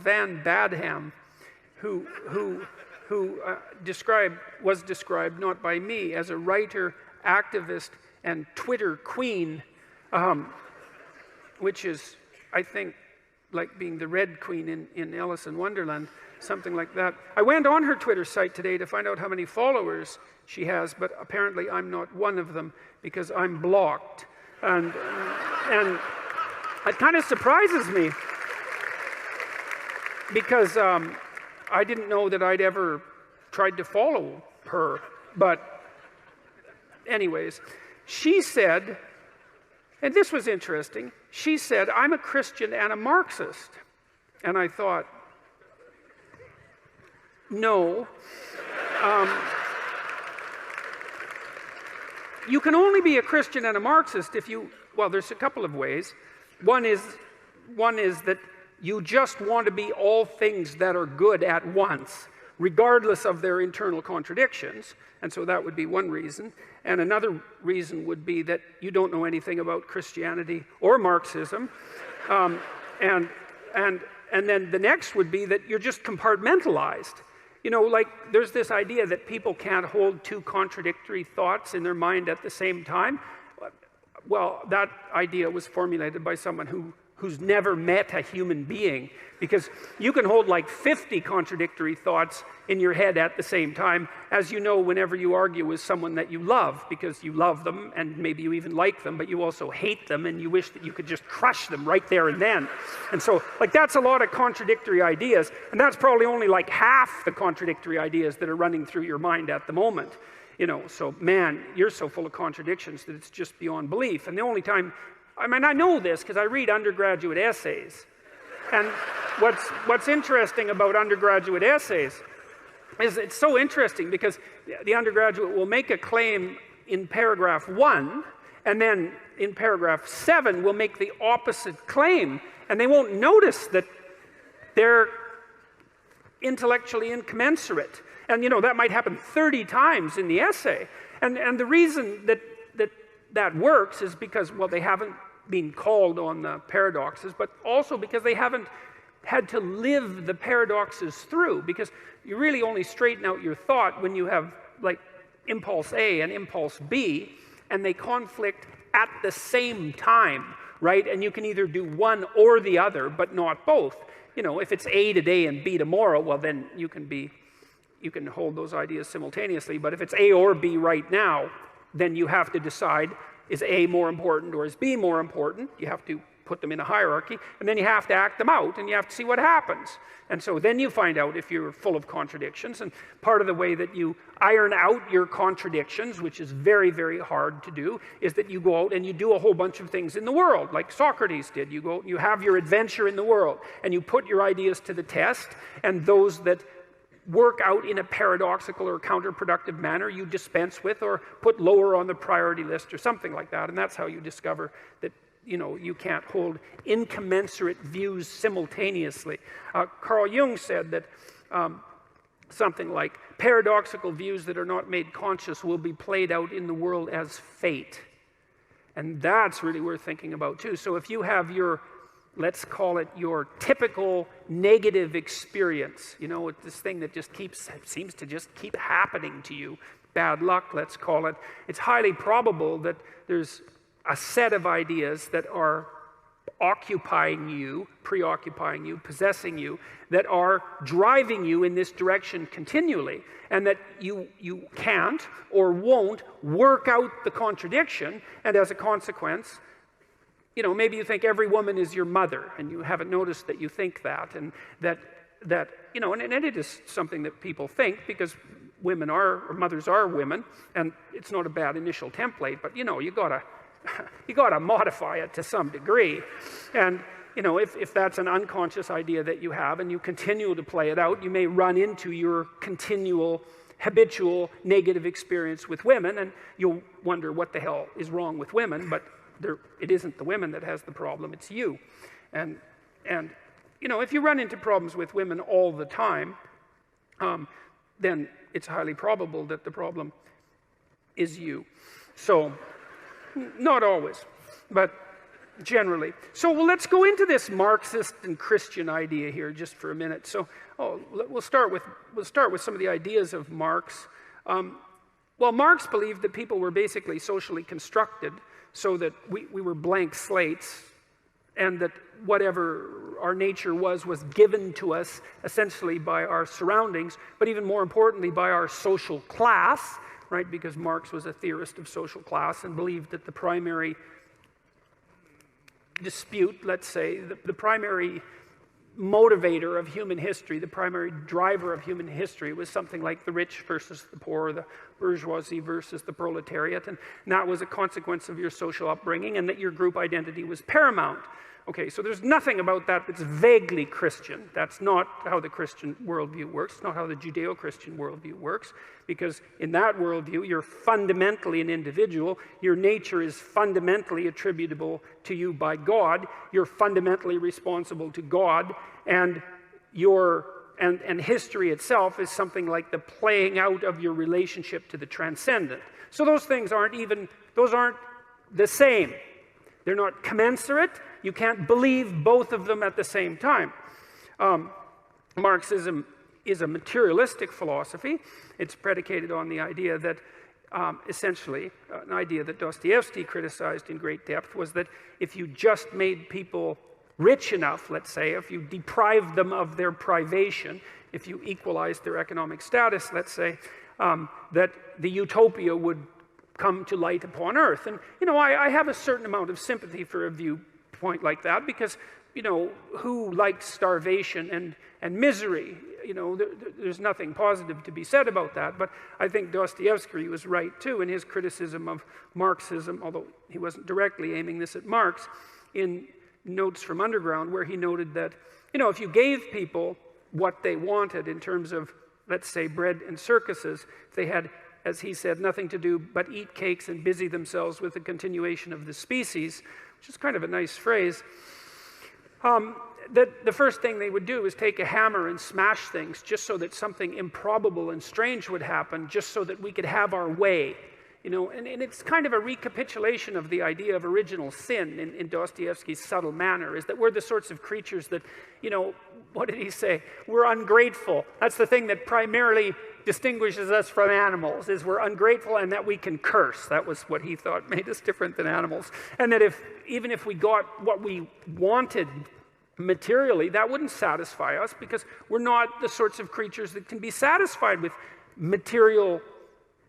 Van Badham, who was described not by me as a writer, activist, and Twitter queen, which is, I think, like being the Red Queen in Alice in Wonderland, something like that. I went on her Twitter site today to find out how many followers she has, but apparently I'm not one of them because I'm blocked. And it kind of surprises me because I didn't know that I'd ever tried to follow her. But anyways, she said, and this was interesting, she said, I'm a Christian and a Marxist. And I thought, no. You can only be a Christian and a Marxist if you, well, there's a couple of ways. One is that you just want to be all things that are good at once, regardless of their internal contradictions. And so that would be one reason. And another reason would be that you don't know anything about Christianity or Marxism. And then the next would be that you're just compartmentalized. You know, like there's this idea that people can't hold two contradictory thoughts in their mind at the same time. Well, that idea was formulated by someone who's never met a human being, because you can hold like 50 contradictory thoughts in your head at the same time, as you know, whenever you argue with someone that you love, because you love them and maybe you even like them, but you also hate them and you wish that you could just crush them right there and then. And so, like, that's a lot of contradictory ideas, and that's probably only like half the contradictory ideas that are running through your mind at the moment. You know, so man, you're so full of contradictions that it's just beyond belief. And the only time, I mean, I know this because I read undergraduate essays. And what's interesting about undergraduate essays is it's so interesting because the undergraduate will make a claim in paragraph 1, and then in paragraph 7 will make the opposite claim, and they won't notice that they're intellectually incommensurate. And, you know, that might happen 30 times in the essay. And the reason that works is because, well, they haven't been called on the paradoxes, but also because they haven't had to live the paradoxes through, because you really only straighten out your thought when you have, like, impulse A and impulse B, and they conflict at the same time, right? And you can either do one or the other, but not both. You know, if it's A today and B tomorrow, well, then you can hold those ideas simultaneously. But if it's A or B right now, then you have to decide, is A more important or is B more important? You have to put them in a hierarchy, and then you have to act them out, and you have to see what happens. And so then you find out if you're full of contradictions, and part of the way that you iron out your contradictions, which is very, very hard to do, is that you go out and you do a whole bunch of things in the world, like Socrates did. You go, you have your adventure in the world, and you put your ideas to the test, and those that work out in a paradoxical or counterproductive manner you dispense with or put lower on the priority list or something like that. And that's how you discover that, you know, you can't hold incommensurate views simultaneously. Carl Jung said that something like, paradoxical views that are not made conscious will be played out in the world as fate. And that's really worth thinking about too. So if you have your, let's call it your typical negative experience, you know, this thing that just seems to just keep happening to you, bad luck, let's call it, it's highly probable that there's a set of ideas that are occupying you, preoccupying you, possessing you, that are driving you in this direction continually, and that you can't or won't work out the contradiction, and as a consequence, you know, maybe you think every woman is your mother, and you haven't noticed that you think that, and that you know, and it is something that people think, because women are, or mothers are women, and it's not a bad initial template, but you know, you gotta modify it to some degree. And you know, if that's an unconscious idea that you have and you continue to play it out, you may run into your continual, habitual negative experience with women, and you'll wonder what the hell is wrong with women, but it isn't the women that has the problem, it's you. And you know, if you run into problems with women all the time, then it's highly probable that the problem is you. So, not always, but generally. So let's go into this Marxist and Christian idea here just for a minute. So we'll start with some of the ideas of Marx. Well, Marx believed that people were basically socially constructed so that we were blank slates, and that whatever our nature was given to us essentially by our surroundings, but even more importantly by our social class, right? Because Marx was a theorist of social class and believed that the primary dispute, let's say, the primary motivator of human history, the primary driver of human history was something like the rich versus the poor, the bourgeoisie versus the proletariat, and that was a consequence of your social upbringing, and that your group identity was paramount. Okay, so there's nothing about that that's vaguely Christian. That's not how the Christian worldview works. It's not how the Judeo-Christian worldview works, because in that worldview, you're fundamentally an individual. Your nature is fundamentally attributable to you by God. You're fundamentally responsible to God, and history itself is something like the playing out of your relationship to the transcendent. So those things aren't the same. They're not commensurate. You can't believe both of them at the same time. Marxism is a materialistic philosophy. It's predicated on the idea that, essentially, an idea that Dostoevsky criticized in great depth was that if you just made people rich enough, let's say, if you deprived them of their privation, if you equalized their economic status, let's say, that the utopia would come to light upon earth. And, I have a certain amount of sympathy for a viewpoint like that, because, who likes starvation and misery? There's nothing positive to be said about that. But I think Dostoevsky was right, too, in his criticism of Marxism, although he wasn't directly aiming this at Marx, in Notes from Underground, where he noted that, if you gave people what they wanted in terms of, let's say, bread and circuses, if they had, as he said, nothing to do but eat cakes and busy themselves with the continuation of the species, which is kind of a nice phrase, that the first thing they would do is take a hammer and smash things just so that something improbable and strange would happen, just so that we could have our way. And it's kind of a recapitulation of the idea of original sin in Dostoevsky's subtle manner, is that we're the sorts of creatures that, what did he say? We're ungrateful. That's the thing that primarily distinguishes us from animals, is we're ungrateful and that we can curse. That was what he thought made us different than animals. And that even if we got what we wanted materially, that wouldn't satisfy us, because we're not the sorts of creatures that can be satisfied with material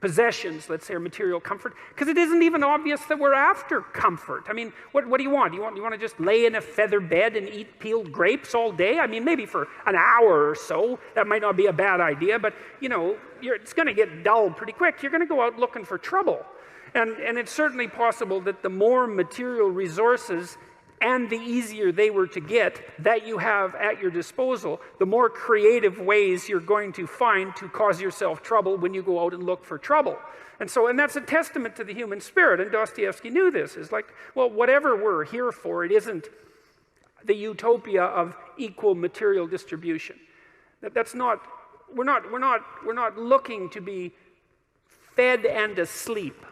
possessions, let's say, or material comfort, because it isn't even obvious that we're after comfort. I mean, what do you want? You want to just lay in a feather bed and eat peeled grapes all day? I mean, maybe for an hour or so, that might not be a bad idea, but, it's going to get dull pretty quick. You're going to go out looking for trouble. And it's certainly possible that the more material resources and the easier they were to get that you have at your disposal, the more creative ways you're going to find to cause yourself trouble when you go out and look for trouble. And that's a testament to the human spirit, and Dostoevsky knew this. It's like, well, whatever we're here for, it isn't the utopia of equal material distribution. We're not looking to be fed and asleep,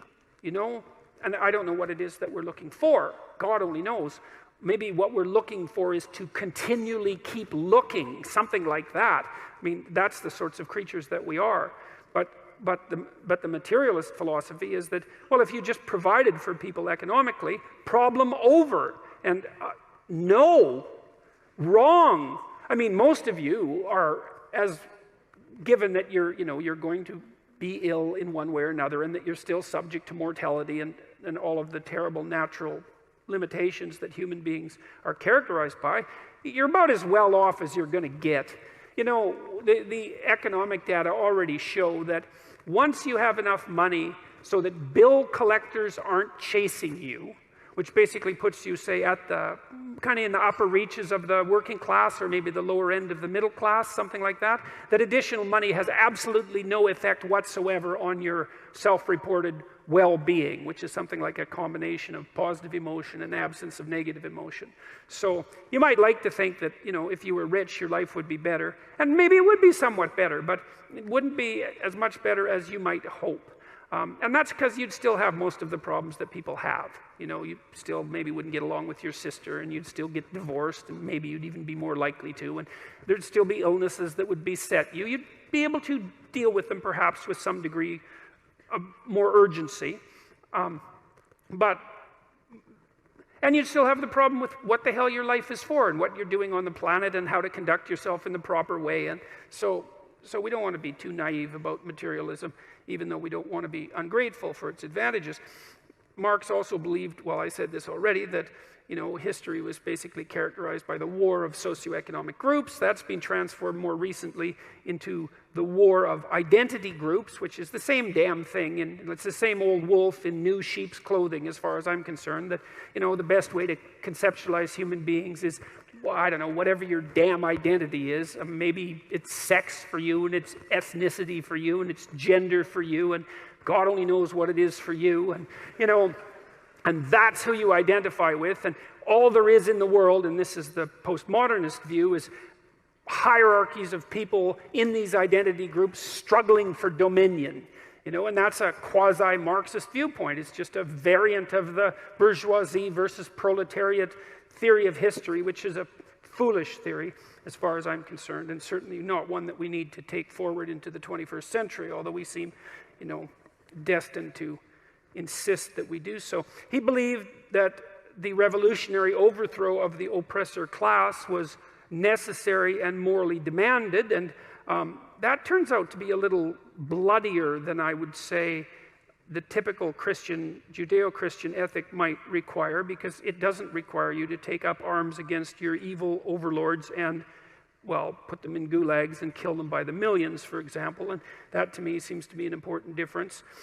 And I don't know what it is that we're looking for. God only knows. Maybe what we're looking for is to continually keep looking, something like that. I mean, that's the sorts of creatures that we are. But the materialist philosophy is that, well, if you just provided for people economically, problem over. And no, wrong. I mean, most of you are, given that you're going to be ill in one way or another, and that you're still subject to mortality and all of the terrible natural limitations that human beings are characterized by, you're about as well off as you're going to get. The economic data already show that once you have enough money so that bill collectors aren't chasing you, which basically puts you, say, at the kind of in the upper reaches of the working class, or maybe the lower end of the middle class, something like that, that additional money has absolutely no effect whatsoever on your self-reported well-being, which is something like a combination of positive emotion and absence of negative emotion. So you might like to think that, if you were rich, your life would be better. And maybe it would be somewhat better, but it wouldn't be as much better as you might hope. And that's because you'd still have most of the problems that people have. You know, you still maybe wouldn't get along with your sister, and you'd still get divorced, and maybe you'd even be more likely to. And there'd still be illnesses that would beset you. You'd be able to deal with them perhaps with some degree of more urgency. And you'd still have the problem with what the hell your life is for and what you're doing on the planet and how to conduct yourself in the proper way. And so we don't want to be too naive about materialism, even though we don't want to be ungrateful for its advantages. Marx also believed, well, I said this already, that history was basically characterized by the war of socioeconomic groups. That's been transformed more recently into the war of identity groups, which is the same damn thing, and it's the same old wolf in new sheep's clothing, as far as I'm concerned. That the best way to conceptualize human beings is, well, I don't know, whatever your damn identity is. Maybe it's sex for you, and it's ethnicity for you, and it's gender for you, and God only knows what it is for you, and that's who you identify with. And all there is in the world, and this is the postmodernist view, is hierarchies of people in these identity groups struggling for dominion. And that's a quasi-Marxist viewpoint. It's just a variant of the bourgeoisie versus proletariat theory of history, which is a foolish theory as far as I'm concerned, and certainly not one that we need to take forward into the 21st century, although we seem, destined to insist that we do so. He believed that the revolutionary overthrow of the oppressor class was necessary and morally demanded, and that turns out to be a little bloodier than I would say the typical Judeo-Christian ethic might require, because it doesn't require you to take up arms against your evil overlords and, well, put them in gulags and kill them by the millions, for example. And that, to me, seems to be an important difference.